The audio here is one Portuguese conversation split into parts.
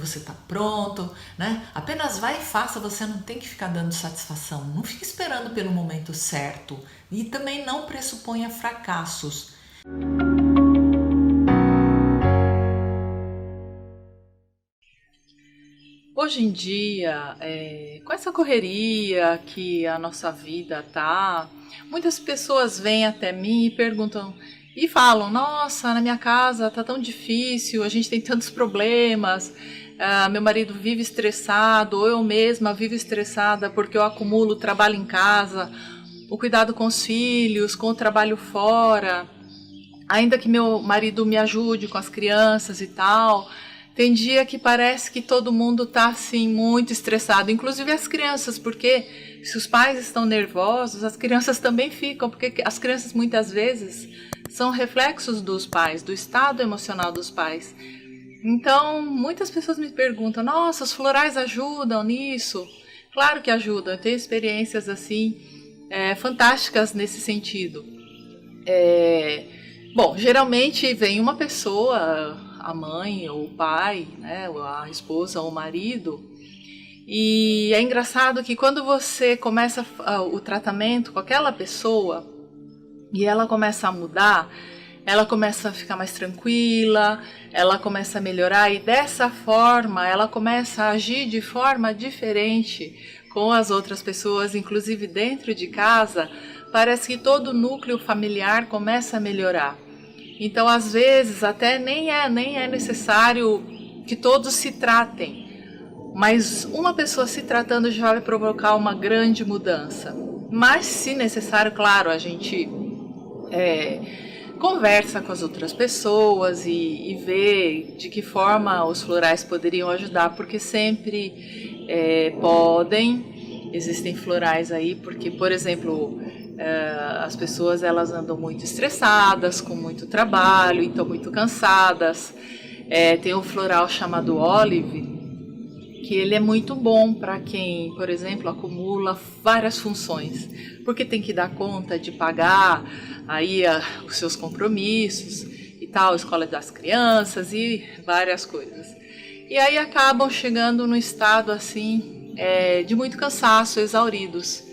você tá pronto, né? Apenas vai e faça, você não tem que ficar dando satisfação. Não fique esperando pelo momento certo e também não pressuponha fracassos. Hoje em dia, com essa correria que a nossa vida tá, muitas pessoas vêm até mim e perguntam e falam: Nossa, na minha casa tá tão difícil, a gente tem tantos problemas, meu marido vive estressado, ou eu mesma vivo estressada porque eu acumulo trabalho em casa, o cuidado com os filhos, com o trabalho fora, ainda que meu marido me ajude com as crianças e tal. Tem dia que parece que todo mundo tá assim muito estressado, inclusive as crianças, porque se os pais estão nervosos, as crianças também ficam, porque as crianças muitas vezes são reflexos dos pais, do estado emocional dos pais. Então, muitas pessoas me perguntam: "Nossa, os florais ajudam nisso?" Claro que ajudam. Eu tenho experiências assim fantásticas nesse sentido. Bom, geralmente vem uma pessoa, a mãe ou o pai, né, ou a esposa ou o marido, e é engraçado que quando você começa o tratamento com aquela pessoa e ela começa a mudar, ela começa a ficar mais tranquila, ela começa a melhorar e dessa forma ela começa a agir de forma diferente com as outras pessoas, inclusive dentro de casa. Parece que todo o núcleo familiar começa a melhorar. Então, às vezes, até nem é necessário que todos se tratem, mas uma pessoa se tratando já vai provocar uma grande mudança. Mas, se necessário, claro, a gente conversa com as outras pessoas e vê de que forma os florais poderiam ajudar, porque sempre podem. Existem florais aí, porque, por exemplo, as pessoas elas andam muito estressadas, com muito trabalho, então muito cansadas. Tem um floral chamado Olive, que ele é muito bom para quem, por exemplo, acumula várias funções, porque tem que dar conta de pagar aí os seus compromissos e tal, escola das crianças e várias coisas. E aí acabam chegando no estado assim de muito cansaço, exauridos.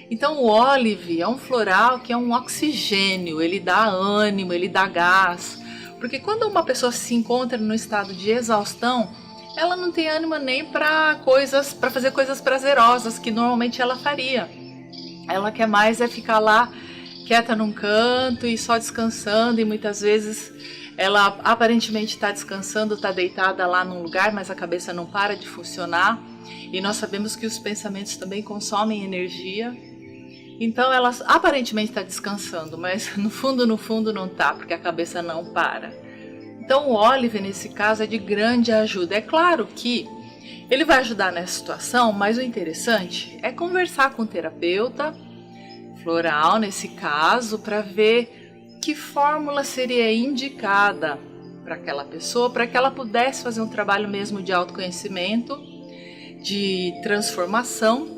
Então o Olive é um floral que é um oxigênio, ele dá ânimo, ele dá gás, porque quando uma pessoa se encontra no estado de exaustão, ela não tem ânimo nem para fazer coisas prazerosas que normalmente ela faria. Ela quer mais ficar lá quieta num canto e só descansando, e muitas vezes ela aparentemente está descansando, está deitada lá num lugar, mas a cabeça não para de funcionar, e nós sabemos que os pensamentos também consomem energia. Então ela aparentemente está descansando, mas no fundo não está, porque a cabeça não para. Então o Olive nesse caso é de grande ajuda. É claro que ele vai ajudar nessa situação, mas o interessante é conversar com o terapeuta floral nesse caso para ver que fórmula seria indicada para aquela pessoa, para que ela pudesse fazer um trabalho mesmo de autoconhecimento, de transformação,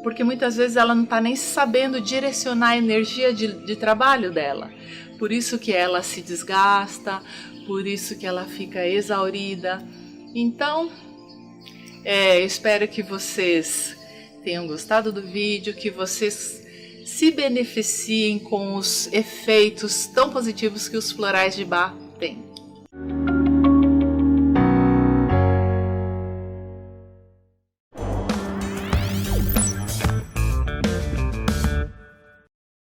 porque muitas vezes ela não está nem sabendo direcionar a energia de trabalho dela. Por isso que ela se desgasta, por isso que ela fica exaurida. Então, espero que vocês tenham gostado do vídeo, que vocês se beneficiem com os efeitos tão positivos que os florais de Bach têm.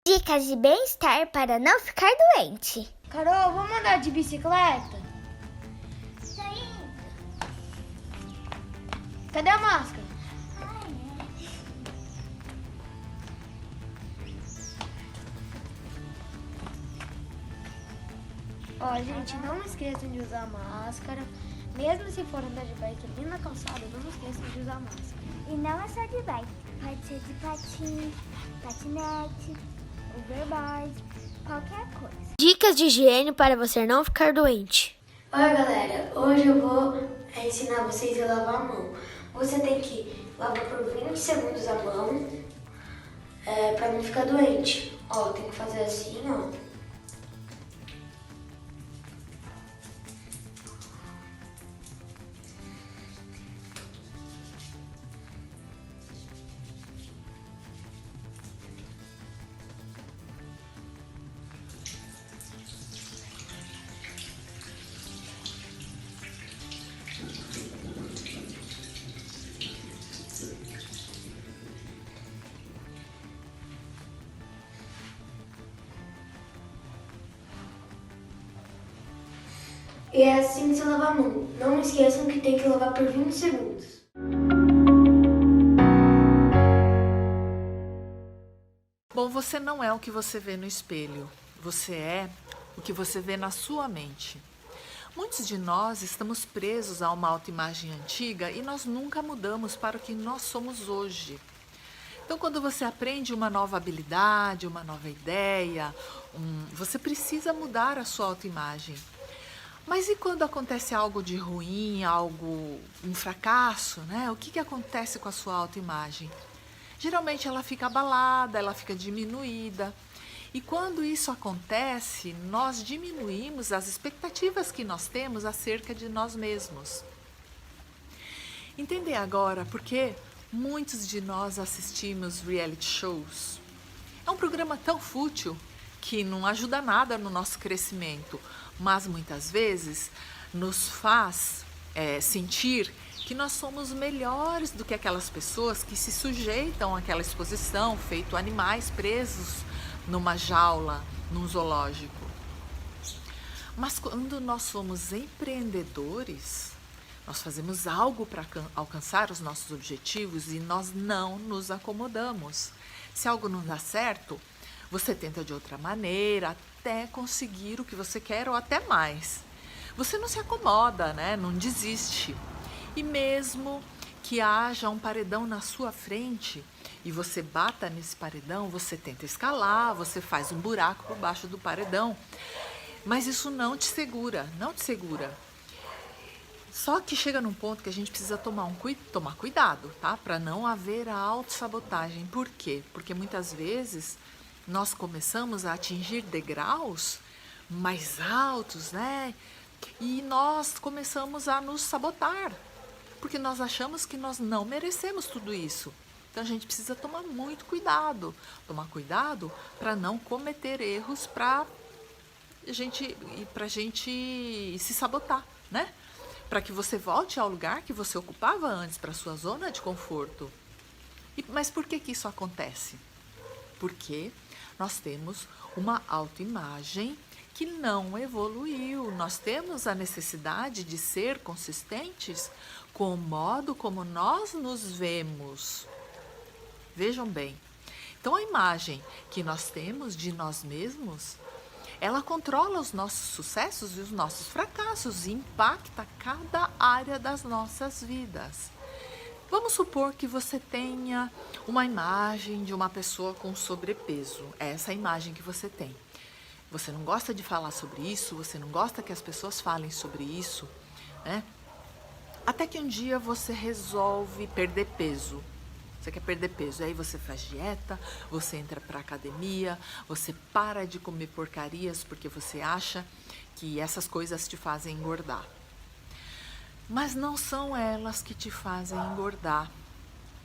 Dicas de bem-estar para não ficar doente. Carol, vamos andar de bicicleta? Tô indo. Cadê a máscara? Ó, gente, não esqueçam de usar máscara. Mesmo se for andar de bike ali na calçada, não esqueçam de usar máscara. E não é só de bike, pode ser de patins, patinete, overbike, qualquer coisa. Dicas de higiene para você não ficar doente. Oi galera, hoje eu vou ensinar vocês a lavar a mão. Você tem que lavar por 20 segundos a mão pra não ficar doente. Ó, tem que fazer assim, ó. E é assim que se lava a mão. Não esqueçam que tem que lavar por 20 segundos. Bom, você não é o que você vê no espelho. Você é o que você vê na sua mente. Muitos de nós estamos presos a uma autoimagem antiga e nós nunca mudamos para o que nós somos hoje. Então, quando você aprende uma nova habilidade, uma nova ideia, você precisa mudar a sua autoimagem. Mas e quando acontece algo de ruim, um fracasso, né? O que acontece com a sua autoimagem? Geralmente ela fica abalada, ela fica diminuída. E quando isso acontece, nós diminuímos as expectativas que nós temos acerca de nós mesmos. Entender agora por que muitos de nós assistimos reality shows? É um programa tão fútil que não ajuda nada no nosso crescimento, mas muitas vezes nos faz sentir que nós somos melhores do que aquelas pessoas que se sujeitam àquela exposição, feito animais presos numa jaula, num zoológico. Mas quando nós somos empreendedores, nós fazemos algo para alcançar os nossos objetivos e nós não nos acomodamos. Se algo não dá certo, você tenta de outra maneira até conseguir o que você quer ou até mais. Você não se acomoda, né? Não desiste. E mesmo que haja um paredão na sua frente e você bata nesse paredão, você tenta escalar, você faz um buraco por baixo do paredão. Mas isso não te segura, não te segura. Só que chega num ponto que a gente precisa tomar cuidado, tá? Para não haver a autossabotagem. Por quê? Porque muitas vezes nós começamos a atingir degraus mais altos, né? E nós começamos a nos sabotar, porque nós achamos que nós não merecemos tudo isso. Então a gente precisa tomar muito cuidado. Tomar cuidado para não cometer erros para a gente se sabotar, né? Para que você volte ao lugar que você ocupava antes, para a sua zona de conforto. Mas por que isso acontece? Porque nós temos uma autoimagem que não evoluiu. Nós temos a necessidade de ser consistentes com o modo como nós nos vemos. Vejam bem. Então, a imagem que nós temos de nós mesmos, ela controla os nossos sucessos e os nossos fracassos e impacta cada área das nossas vidas. Vamos supor que você tenha uma imagem de uma pessoa com sobrepeso. É essa a imagem que você tem. Você não gosta de falar sobre isso, você não gosta que as pessoas falem sobre isso, né? Até que um dia você resolve perder peso. Você quer perder peso, aí você faz dieta, você entra para academia, você para de comer porcarias porque você acha que essas coisas te fazem engordar. Mas não são elas que te fazem engordar,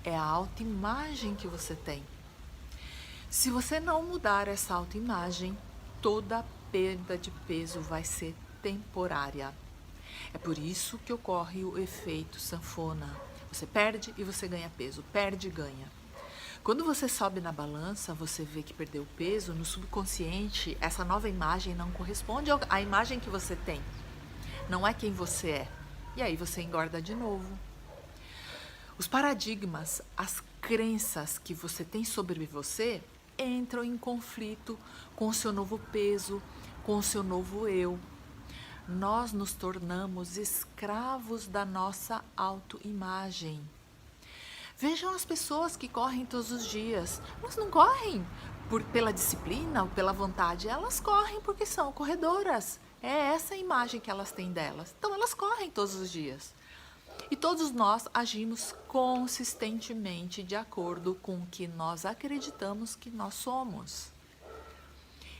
é a autoimagem que você tem. Se você não mudar essa autoimagem, toda perda de peso vai ser temporária. É por isso que ocorre o efeito sanfona. Você perde e você ganha peso, perde e ganha. Quando você sobe na balança, você vê que perdeu peso, no subconsciente, essa nova imagem não corresponde à imagem que você tem. Não é quem você é. E aí você engorda de novo. Os paradigmas, as crenças que você tem sobre você entram em conflito com o seu novo peso, com o seu novo eu. Nós nos tornamos escravos da nossa autoimagem. Vejam as pessoas que correm todos os dias. Elas não correm pela disciplina ou pela vontade, elas correm porque são corredoras. É essa a imagem que elas têm delas. Então elas correm todos os dias. E todos nós agimos consistentemente de acordo com o que nós acreditamos que nós somos.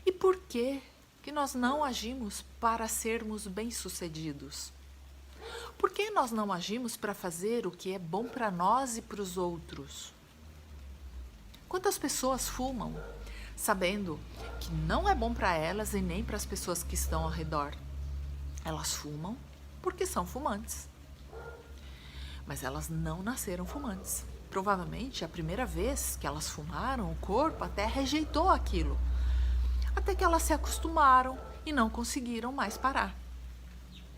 E por que nós não agimos para sermos bem-sucedidos? Por que nós não agimos para fazer o que é bom para nós e para os outros? Quantas pessoas fumam sabendo que não é bom para elas e nem para as pessoas que estão ao redor? Elas fumam porque são fumantes. Mas elas não nasceram fumantes. Provavelmente, a primeira vez que elas fumaram, o corpo até rejeitou aquilo. Até que elas se acostumaram e não conseguiram mais parar.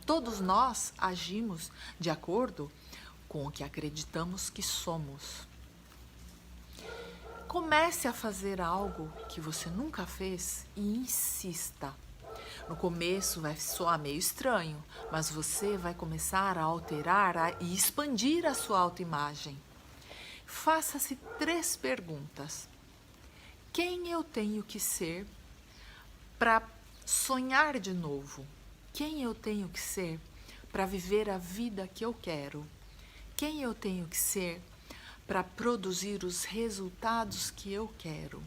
Todos nós agimos de acordo com o que acreditamos que somos. Comece a fazer algo que você nunca fez e insista. No começo vai soar meio estranho, mas você vai começar a alterar e expandir a sua autoimagem. Faça-se 3 perguntas. Quem eu tenho que ser para sonhar de novo? Quem eu tenho que ser para viver a vida que eu quero? Quem eu tenho que ser para produzir os resultados que eu quero?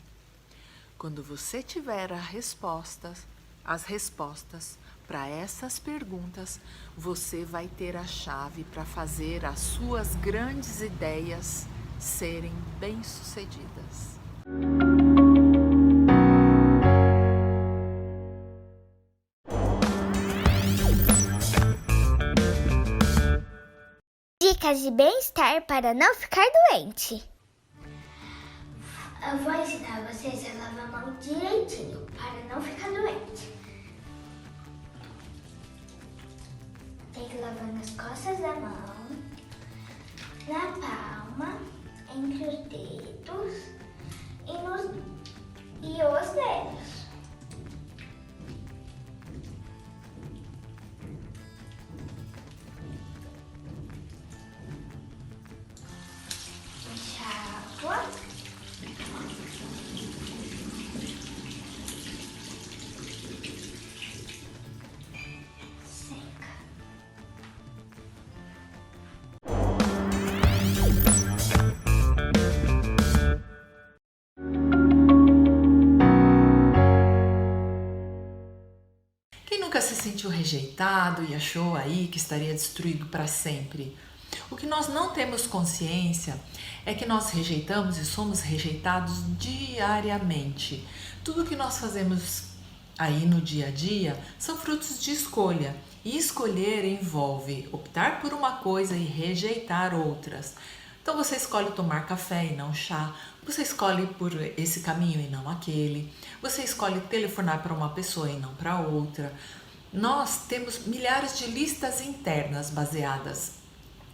Quando você tiver as respostas para essas perguntas, você vai ter a chave para fazer as suas grandes ideias serem bem-sucedidas. Dicas de bem-estar para não ficar doente. Eu vou ensinar vocês a lavar a mão direitinho para não ficar doente. Tem que lavar nas costas da mão, na palma, entre os dedos e os dedos. Enxágua. Seca. Quem nunca se sentiu rejeitado e achou aí que estaria destruído para sempre? O que nós não temos consciência é que nós rejeitamos e somos rejeitados diariamente. Tudo que nós fazemos aí no dia a dia são frutos de escolha. E escolher envolve optar por uma coisa e rejeitar outras. Então você escolhe tomar café e não chá, você escolhe por esse caminho e não aquele, você escolhe telefonar para uma pessoa e não para outra. Nós temos milhares de listas internas baseadas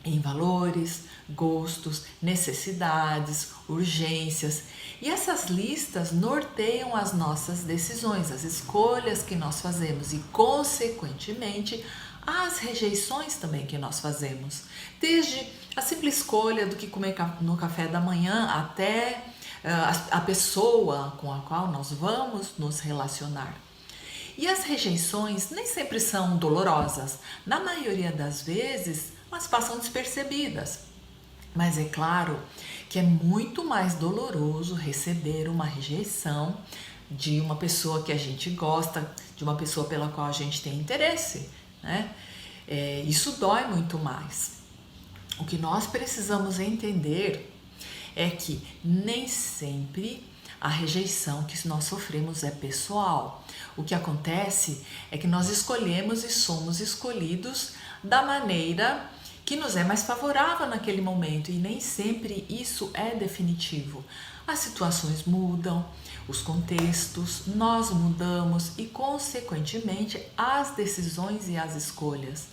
em valores, gostos, necessidades, urgências. E essas listas norteiam as nossas decisões, as escolhas que nós fazemos e, consequentemente, as rejeições também que nós fazemos. Desde a simples escolha do que comer no café da manhã até a pessoa com a qual nós vamos nos relacionar. E as rejeições nem sempre são dolorosas. Na maioria das vezes, elas passam despercebidas. Mas é claro que é muito mais doloroso receber uma rejeição de uma pessoa que a gente gosta, de uma pessoa pela qual a gente tem interesse, né? Isso dói muito mais. O que nós precisamos entender é que nem sempre a rejeição que nós sofremos é pessoal. O que acontece é que nós escolhemos e somos escolhidos da maneira que nos é mais favorável naquele momento, e nem sempre isso é definitivo. As situações mudam, os contextos, nós mudamos e, consequentemente, as decisões e as escolhas.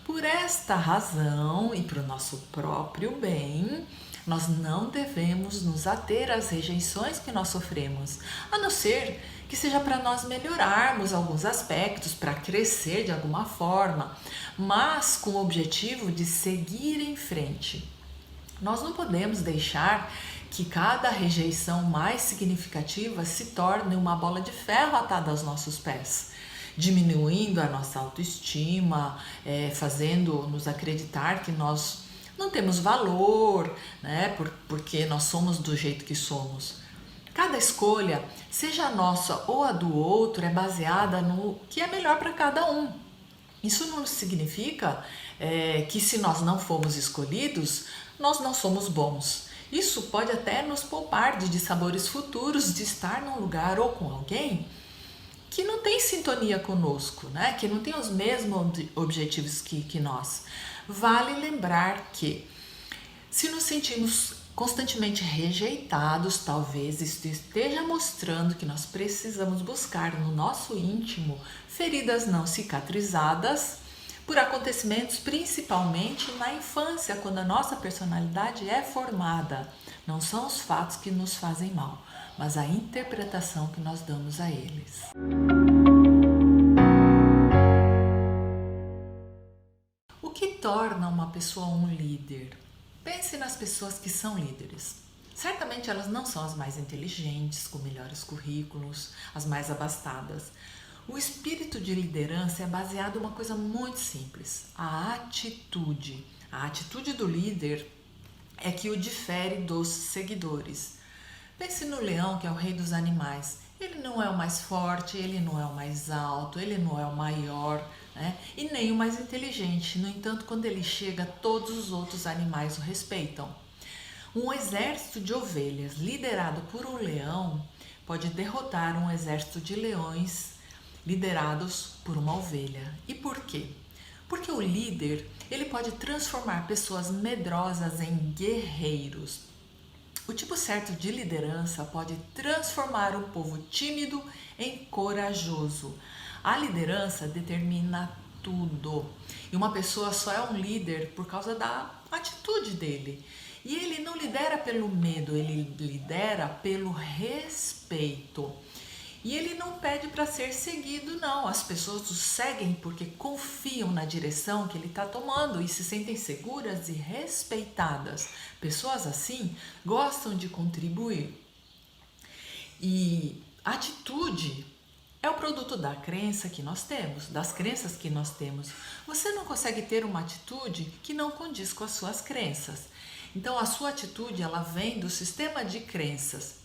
Por esta razão e para o nosso próprio bem, nós não devemos nos ater às rejeições que nós sofremos, a não ser que seja para nós melhorarmos alguns aspectos, para crescer de alguma forma, mas com o objetivo de seguir em frente. Nós não podemos deixar que cada rejeição mais significativa se torne uma bola de ferro atada aos nossos pés, diminuindo a nossa autoestima, fazendo-nos acreditar que nós não temos valor, né, porque nós somos do jeito que somos. Cada escolha, seja a nossa ou a do outro, é baseada no que é melhor para cada um. Isso não significa que se nós não fomos escolhidos, nós não somos bons. Isso pode até nos poupar de dissabores futuros de estar num lugar ou com alguém que não tem sintonia conosco, né? Que não tem os mesmos objetivos que nós. Vale lembrar que se nos sentimos constantemente rejeitados, talvez isso esteja mostrando que nós precisamos buscar no nosso íntimo feridas não cicatrizadas por acontecimentos principalmente na infância, quando a nossa personalidade é formada. Não são os fatos que nos fazem mal, mas a interpretação que nós damos a eles. O que torna uma pessoa um líder? Pense nas pessoas que são líderes. Certamente elas não são as mais inteligentes, com melhores currículos, as mais abastadas. O espírito de liderança é baseado em uma coisa muito simples, a atitude. A atitude do líder é que o difere dos seguidores. Pense no leão, que é o rei dos animais. Ele não é o mais forte, ele não é o mais alto, ele não é o maior, né? E nem o mais inteligente. No entanto, quando ele chega, todos os outros animais o respeitam. Um exército de ovelhas liderado por um leão pode derrotar um exército de leões liderados por uma ovelha. E por quê? Porque o líder, ele pode transformar pessoas medrosas em guerreiros. O tipo certo de liderança pode transformar um povo tímido em corajoso. A liderança determina tudo. E uma pessoa só é um líder por causa da atitude dele. E ele não lidera pelo medo, ele lidera pelo respeito. E ele não pede para ser seguido, não. As pessoas o seguem porque confiam na direção que ele está tomando e se sentem seguras e respeitadas. Pessoas assim gostam de contribuir. E atitude é o produto da crença que nós temos, das crenças que nós temos. Você não consegue ter uma atitude que não condiz com as suas crenças. Então a sua atitude, ela vem do sistema de crenças.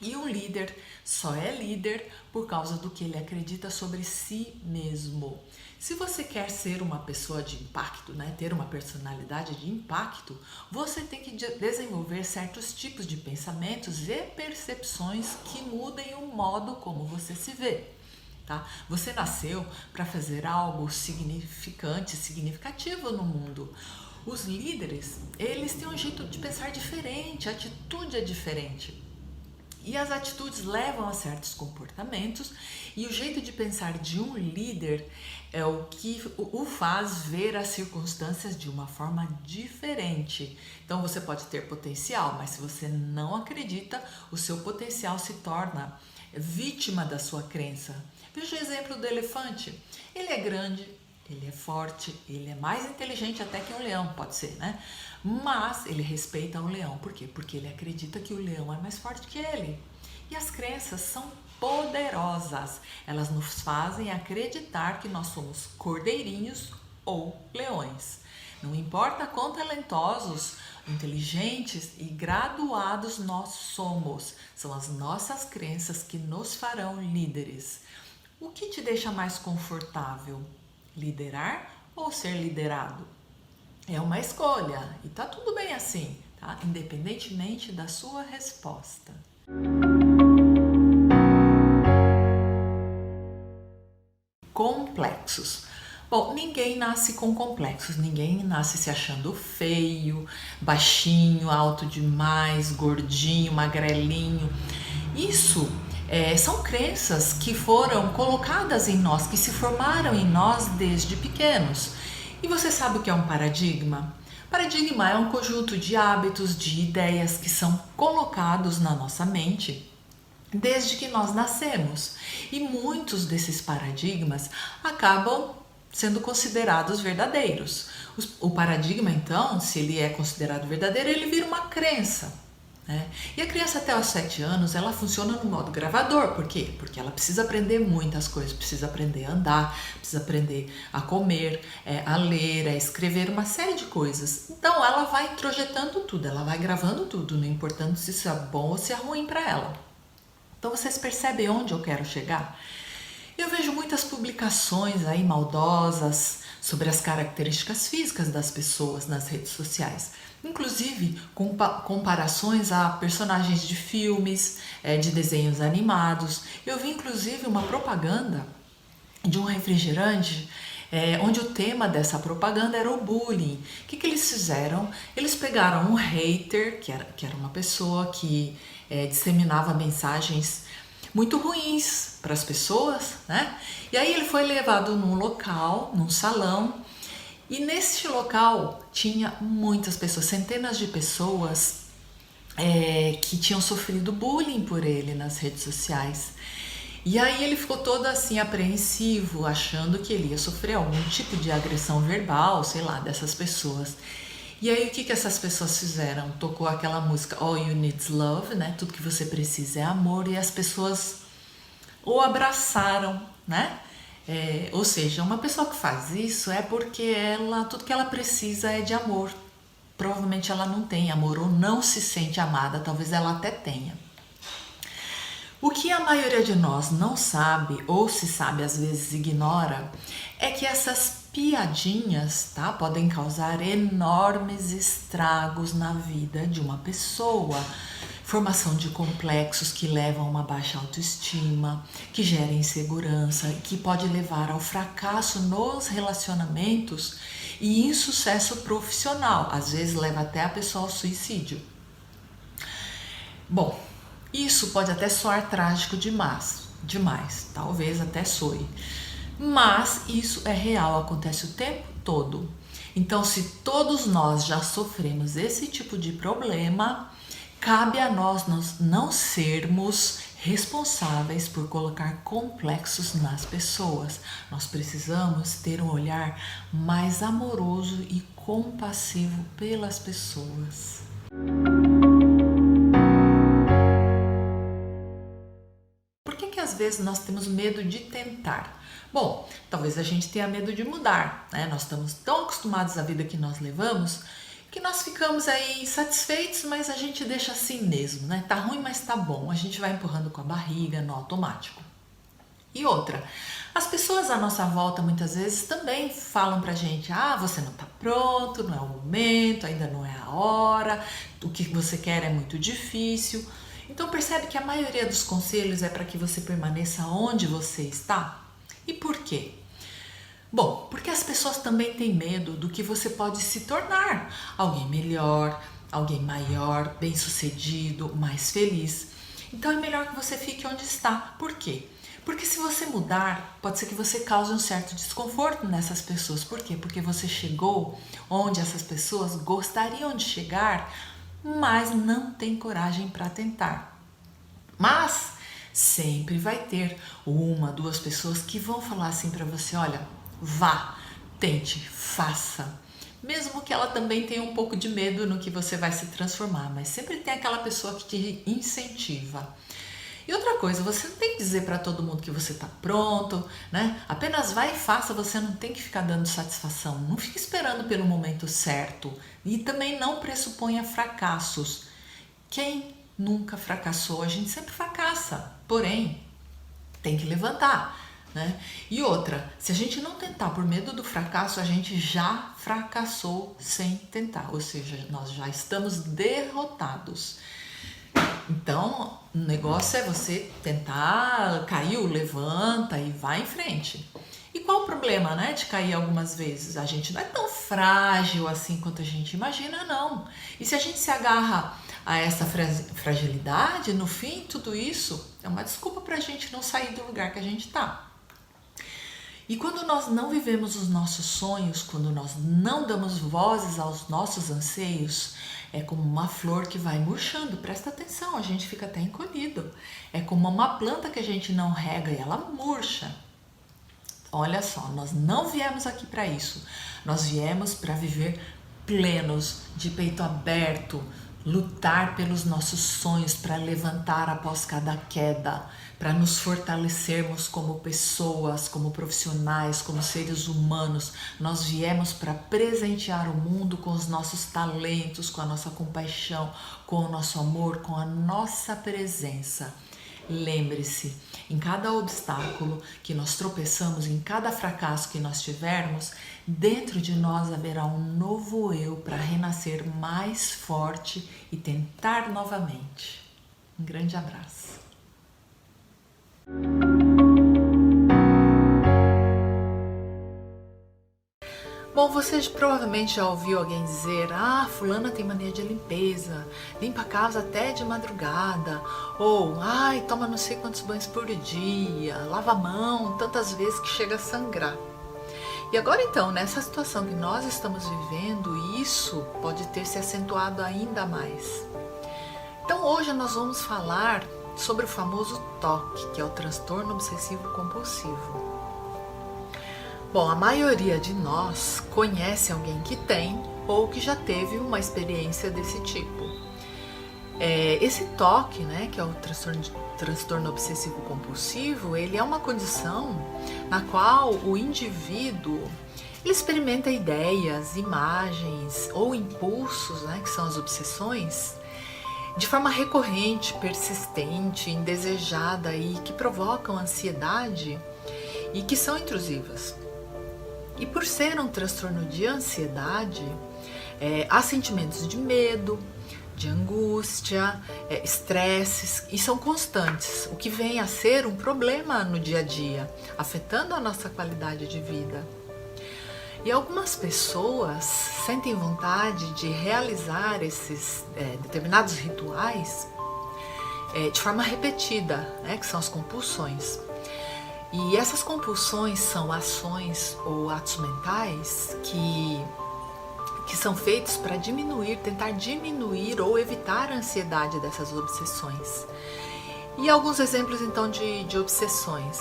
E um líder só é líder por causa do que ele acredita sobre si mesmo. Se você quer ser uma pessoa de impacto, né, ter uma personalidade de impacto, você tem que desenvolver certos tipos de pensamentos e percepções que mudem o modo como você se vê. Tá? Você nasceu para fazer algo significante, significativo no mundo. Os líderes, eles têm um jeito de pensar diferente, a atitude é diferente. E as atitudes levam a certos comportamentos e o jeito de pensar de um líder é o que o faz ver as circunstâncias de uma forma diferente. Então você pode ter potencial, mas se você não acredita, o seu potencial se torna vítima da sua crença. Veja o exemplo do elefante. Ele é grande, ele é forte, ele é mais inteligente até que um leão, pode ser, né? Mas ele respeita o leão. Por quê? Porque ele acredita que o leão é mais forte que ele. E as crenças são poderosas. Elas nos fazem acreditar que nós somos cordeirinhos ou leões. Não importa quão talentosos, inteligentes e graduados nós somos. São as nossas crenças que nos farão líderes. O que te deixa mais confortável? Liderar ou ser liderado? É uma escolha e tá tudo bem assim, tá? Independentemente da sua resposta. Complexos. Bom, ninguém nasce com complexos, ninguém nasce se achando feio, baixinho, alto demais, gordinho, magrelinho. Isso são crenças que foram colocadas em nós, que se formaram em nós desde pequenos. E você sabe o que é um paradigma? Paradigma é um conjunto de hábitos, de ideias que são colocados na nossa mente desde que nós nascemos. E muitos desses paradigmas acabam sendo considerados verdadeiros. O paradigma, então, se ele é considerado verdadeiro, ele vira uma crença. E a criança até os 7 anos, ela funciona no modo gravador. Por quê? Porque ela precisa aprender muitas coisas, precisa aprender a andar, precisa aprender a comer, a ler, a escrever, uma série de coisas. Então ela vai introjetando tudo, ela vai gravando tudo, não importando se isso é bom ou se é ruim para ela. Então vocês percebem onde eu quero chegar? Eu vejo muitas publicações aí maldosas sobre as características físicas das pessoas nas redes sociais. Inclusive com comparações a personagens de filmes, de desenhos animados. Eu vi inclusive uma propaganda de um refrigerante onde o tema dessa propaganda era o bullying. O que eles fizeram? Eles pegaram um hater, que era uma pessoa que disseminava mensagens muito ruins para as pessoas, né? E aí ele foi levado num local, num salão, e neste local tinha muitas pessoas, centenas de pessoas que tinham sofrido bullying por ele nas redes sociais. E aí ele ficou todo assim apreensivo, achando que ele ia sofrer algum tipo de agressão verbal, sei lá, dessas pessoas. E aí o que essas pessoas fizeram? Tocou aquela música All You Need Is Love, né? Tudo que você precisa é amor, e as pessoas o abraçaram, né? Ou seja, uma pessoa que faz isso é porque tudo que ela precisa é de amor. Provavelmente ela não tem amor ou não se sente amada, talvez ela até tenha. O que a maioria de nós não sabe, ou se sabe às vezes ignora, é que essas piadinhas, tá, podem causar enormes estragos na vida de uma pessoa. Formação de complexos que levam a uma baixa autoestima, que gera insegurança, que pode levar ao fracasso nos relacionamentos e insucesso profissional. Às vezes leva até a pessoa ao suicídio. Bom, isso pode até soar trágico demais, talvez até soe. Mas isso é real, acontece o tempo todo. Então, se todos nós já sofremos esse tipo de problema, cabe a nós não sermos responsáveis por colocar complexos nas pessoas. Nós precisamos ter um olhar mais amoroso e compassivo pelas pessoas. Por que às vezes nós temos medo de tentar? Bom, talvez a gente tenha medo de mudar, né? Nós estamos tão acostumados à vida que nós levamos que nós ficamos aí insatisfeitos, mas a gente deixa assim mesmo, né? Tá ruim, mas tá bom. A gente vai empurrando com a barriga no automático. E outra, as pessoas à nossa volta muitas vezes também falam pra gente: você não tá pronto, não é o momento, ainda não é a hora, o que você quer é muito difícil. Então percebe que a maioria dos conselhos é para que você permaneça onde você está. E por quê? Bom, porque as pessoas também têm medo do que você pode se tornar. Alguém melhor, alguém maior, bem-sucedido, mais feliz. Então é melhor que você fique onde está. Por quê? Porque se você mudar, pode ser que você cause um certo desconforto nessas pessoas. Por quê? Porque você chegou onde essas pessoas gostariam de chegar, mas não tem coragem para tentar. Mas sempre vai ter uma, duas pessoas que vão falar assim para você: olha, vá, tente, faça. Mesmo que ela também tenha um pouco de medo no que você vai se transformar, mas sempre tem aquela pessoa que te incentiva. E outra coisa, você não tem que dizer para todo mundo que você está pronto, né? Apenas vai e faça, você não tem que ficar dando satisfação. Não fique esperando pelo momento certo. E também não pressuponha fracassos. Quem nunca fracassou, a gente sempre fracassa. Porém, tem que levantar, né? E outra, se a gente não tentar por medo do fracasso, a gente já fracassou sem tentar. Ou seja, nós já estamos derrotados. Então, o negócio é você tentar, caiu, levanta e vai em frente. E qual o problema, né, de cair algumas vezes? A gente não é tão frágil assim quanto a gente imagina, não. E se a gente se agarra a essa fragilidade, no fim, tudo isso é uma desculpa para a gente não sair do lugar que a gente está. E quando nós não vivemos os nossos sonhos, quando nós não damos vozes aos nossos anseios, é como uma flor que vai murchando. Presta atenção, a gente fica até encolhido. É como uma planta que a gente não rega e ela murcha. Olha só, nós não viemos aqui para isso. Nós viemos para viver plenos, de peito aberto, lutar pelos nossos sonhos, para levantar após cada queda, para nos fortalecermos como pessoas, como profissionais, como seres humanos. Nós viemos para presentear o mundo com os nossos talentos, com a nossa compaixão, com o nosso amor, com a nossa presença. Lembre-se, em cada obstáculo que nós tropeçamos, em cada fracasso que nós tivermos, dentro de nós haverá um novo eu para renascer mais forte e tentar novamente. Um grande abraço. Bom, você provavelmente já ouviu alguém dizer: ah, fulana tem mania de limpeza, limpa a casa até de madrugada, ou ai, toma não sei quantos banhos por dia, lava a mão tantas vezes que chega a sangrar. E agora então, nessa situação que nós estamos vivendo, isso pode ter se acentuado ainda mais. Então hoje nós vamos falar sobre o famoso TOC, que é o transtorno obsessivo compulsivo. Bom, a maioria de nós conhece alguém que tem ou que já teve uma experiência desse tipo. Esse TOC, né, que é o transtorno obsessivo compulsivo, ele é uma condição na qual o indivíduo ele experimenta ideias, imagens ou impulsos, né, que são as obsessões, de forma recorrente, persistente, indesejada e que provocam ansiedade e que são intrusivas. E por ser um transtorno de ansiedade, há sentimentos de medo, de angústia, estresses, e são constantes, o que vem a ser um problema no dia a dia, afetando a nossa qualidade de vida. E algumas pessoas sentem vontade de realizar esses determinados rituais de forma repetida, né, que são as compulsões. E essas compulsões são ações ou atos mentais que são feitos para tentar diminuir ou evitar a ansiedade dessas obsessões. E alguns exemplos então de obsessões: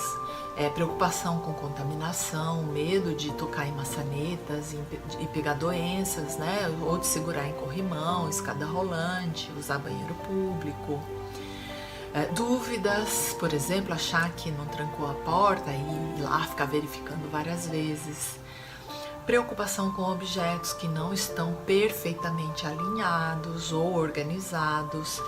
preocupação com contaminação, medo de tocar em maçanetas e pegar doenças, né? Ou de segurar em corrimão, escada rolante, usar banheiro público. Dúvidas, por exemplo, achar que não trancou a porta e ir lá ficar verificando várias vezes. Preocupação com objetos que não estão perfeitamente alinhados ou organizados.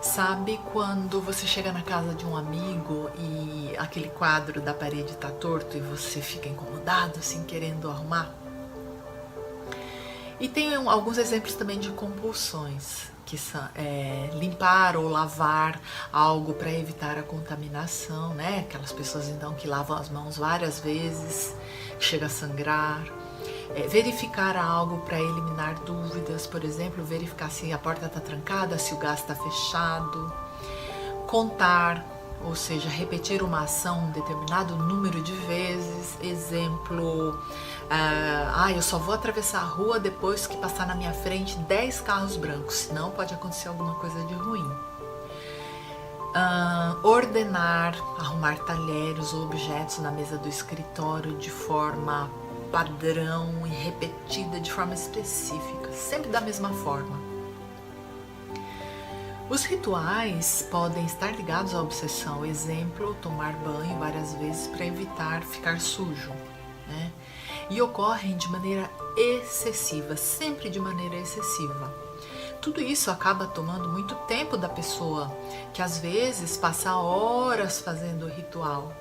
Sabe quando você chega na casa de um amigo e aquele quadro da parede está torto e você fica incomodado, assim, querendo arrumar? E tem alguns exemplos também de compulsões, que são limpar ou lavar algo para evitar a contaminação, né? Aquelas pessoas então que lavam as mãos várias vezes, chega a sangrar. Verificar algo para eliminar dúvidas, por exemplo, verificar se a porta está trancada, se o gás está fechado. Contar, ou seja, repetir uma ação um determinado número de vezes. Exemplo, eu só vou atravessar a rua depois que passar na minha frente 10 carros brancos, senão pode acontecer alguma coisa de ruim. Ordenar, arrumar talheres ou objetos na mesa do escritório de forma padrão e repetida, de forma específica, sempre da mesma forma. Os rituais podem estar ligados à obsessão. Exemplo, tomar banho várias vezes para evitar ficar sujo, né? E ocorrem de maneira excessiva, sempre de maneira excessiva. Tudo isso acaba tomando muito tempo da pessoa, que às vezes passa horas fazendo o ritual.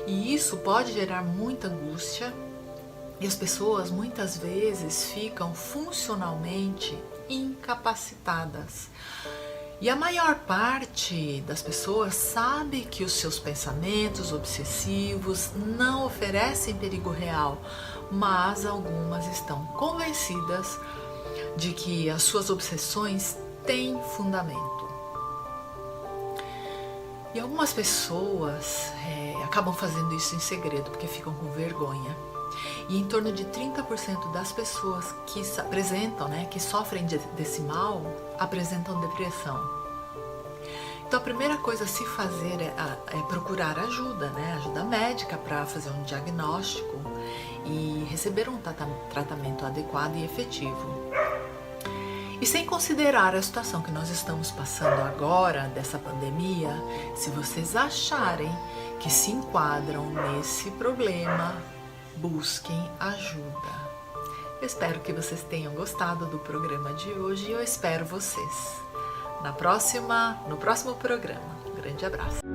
E isso pode gerar muita angústia, e as pessoas muitas vezes ficam funcionalmente incapacitadas. E a maior parte das pessoas sabe que os seus pensamentos obsessivos não oferecem perigo real, mas algumas estão convencidas de que as suas obsessões têm fundamento. E algumas pessoas acabam fazendo isso em segredo porque ficam com vergonha. E em torno de 30% das pessoas que apresentam, que sofrem desse mal, apresentam depressão. Então a primeira coisa a se fazer é procurar ajuda, ajuda médica para fazer um diagnóstico e receber um tratamento adequado e efetivo. E sem considerar a situação que nós estamos passando agora, dessa pandemia, se vocês acharem que se enquadram nesse problema, busquem ajuda. Eu espero que vocês tenham gostado do programa de hoje e eu espero vocês no próximo programa. Um grande abraço.